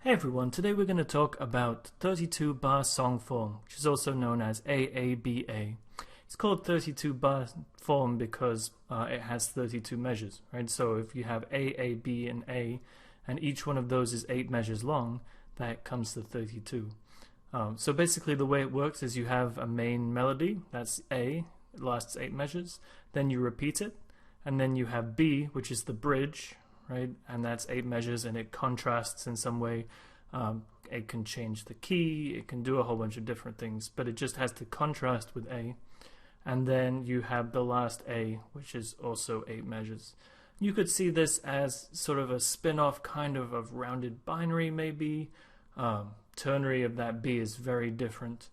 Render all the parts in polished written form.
Hey everyone, today we're going to talk about 32 bar song form, which is also known as AABA. It's called 32 bar form because it has 32 measures, right? So if you have A, B, and A, and each one of those is 8 measures long, that comes to 32. So basically the way it works is you have a main melody, that's A, it lasts 8 measures, then you repeat it, and then you have B, which is the bridge, right? And that's 8 measures, and it contrasts in some way. It can change the key, it can do a whole bunch of different things, but it just has to contrast with A. And then you have the last A, which is also 8 measures. You could see this as sort of a spin-off kind of rounded binary, maybe. Ternary of that B is very different.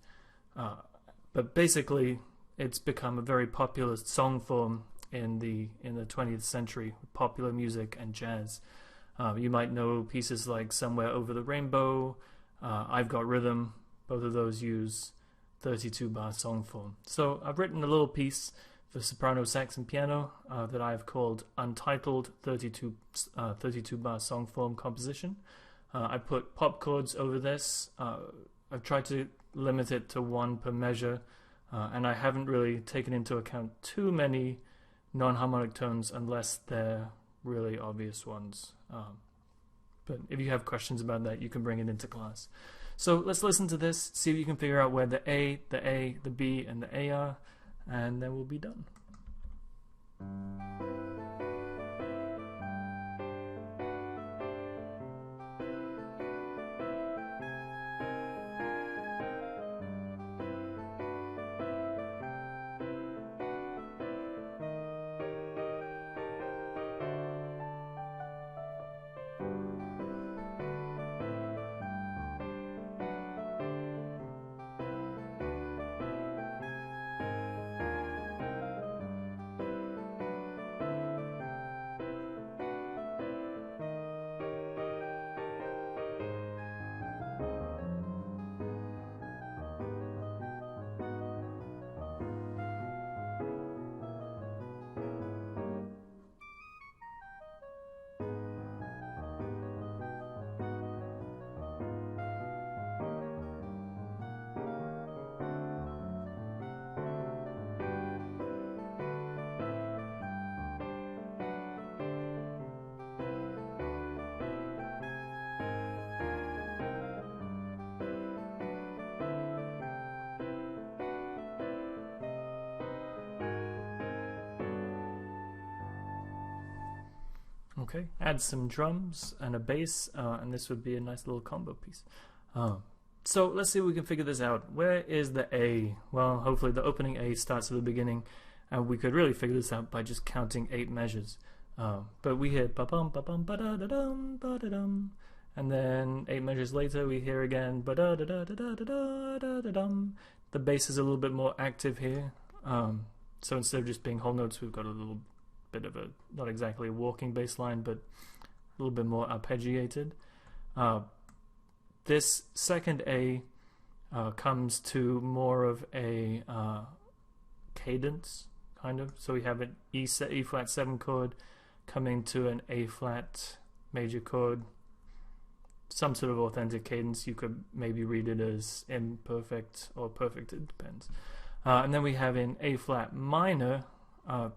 But basically, it's become a very popular song form in the 20th century, popular music and jazz. You might know pieces like Somewhere Over the Rainbow, I've Got Rhythm. Both of those use 32 bar song form. So I've written a little piece for soprano, sax, and piano that I've called Untitled 32 bar song form composition. I put pop chords over this. I've tried to limit it to 1 per measure, and I haven't really taken into account too many non-harmonic tones unless they're really obvious ones. But if you have questions about that, you can bring it into class. So let's listen to this, see if you can figure out where the A, the B, and the A are, and then we'll be done. Okay, add some drums and a bass, and this would be a nice little combo piece. So let's see if we can figure this out. Where is the A? Well, hopefully the opening A starts at the beginning, and we could really figure this out by just counting 8 measures. But we hear ba-bum, ba-bum, ba-da-da-dum, ba-da-dum, and then 8 measures later we hear again ba-da-da-da-da-da-da-da-dum. The bass is a little bit more active here. So instead of just being whole notes, we've got a little bit of a, not exactly a walking bass line, but a little bit more arpeggiated. This second A comes to more of a cadence, kind of. So we have an E flat 7 chord coming to an A flat major chord, some sort of authentic cadence. You could maybe read it as imperfect or perfect, it depends. And then we have in A flat minor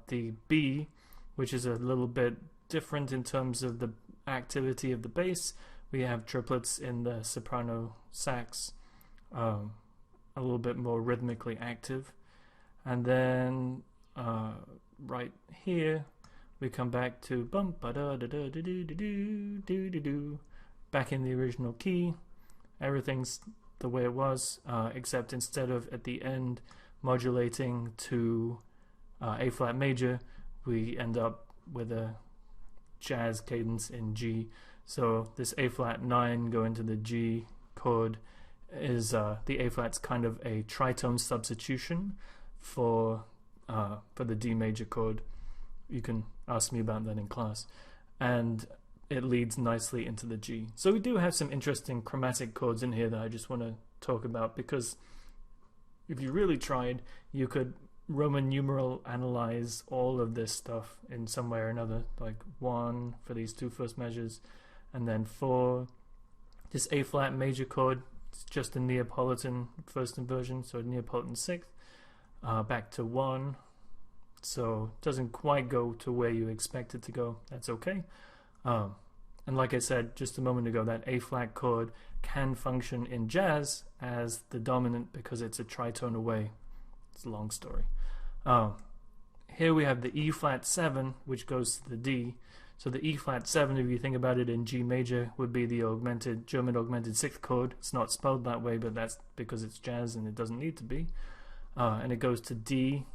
the B, which is a little bit different in terms of the activity of the bass. We have triplets in the soprano sax, a little bit more rhythmically active. And then right here we come back to bum ba da da da da do do do do do, back in the original key. Everything's the way it was, except instead of at the end modulating to A flat major, we end up with a jazz cadence in G. So this A flat 9 going to the G chord is the A flat's kind of a tritone substitution for the D major chord. You can ask me about that in class, and it leads nicely into the G. So we do have some interesting chromatic chords in here that I just want to talk about, because if you really tried, you could Roman numeral analyze all of this stuff in some way or another, like 1 for these 2 first measures, and then 4, This A flat major chord is just a Neapolitan first inversion, so Neapolitan sixth, back to 1. So it doesn't quite go to where you expect it to go. That's okay. And like I said just a moment ago, that A flat chord can function in jazz as the dominant because it's a tritone away. It's a long story. Here we have the E flat 7, which goes to the D. So the E flat 7, if you think about it in G major, would be the German augmented sixth chord. It's not spelled that way, but that's because it's jazz and it doesn't need to be. And it goes to D.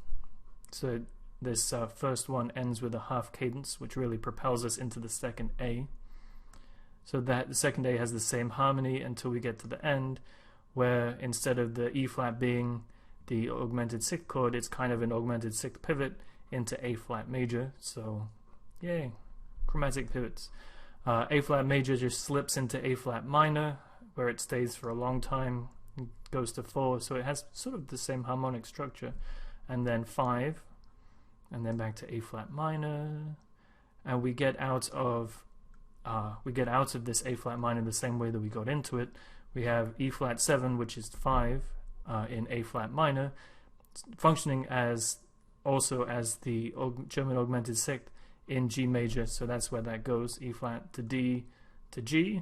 So this first one ends with a half cadence, which really propels us into the second A. So that the second A has the same harmony until we get to the end, where instead of the E flat being the augmented sixth chord, it's kind of an augmented sixth pivot into A flat major. So yay, chromatic pivots. A flat major just slips into A flat minor, where it stays for a long time, goes to 4, so it has sort of the same harmonic structure, and then 5, and then back to A flat minor, and we get out of this A flat minor the same way that we got into it. We have E flat 7, which is 5 in A flat minor, functioning as also as the German augmented sixth in G major, so that's where that goes, E flat to D to G,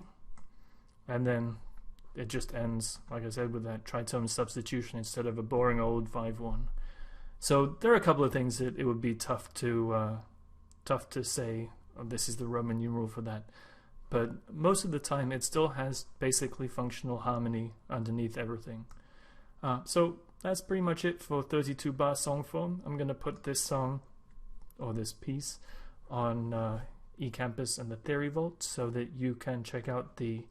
and then it just ends, like I said, with that tritone substitution instead of a boring old 5-1. So there are a couple of things that it would be tough to say, oh, this is the Roman numeral for that, but most of the time it still has basically functional harmony underneath everything. So that's pretty much it for 32 bar song form. I'm going to put this song, or this piece, on eCampus and the Theory Vault so that you can check out the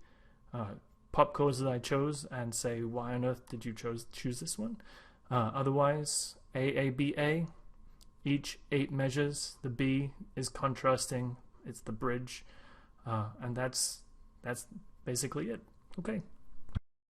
pop chords that I chose and say, why on earth did you choose this one? Otherwise, AABA, each 8 measures. The B is contrasting, it's the bridge, and that's basically it. Okay.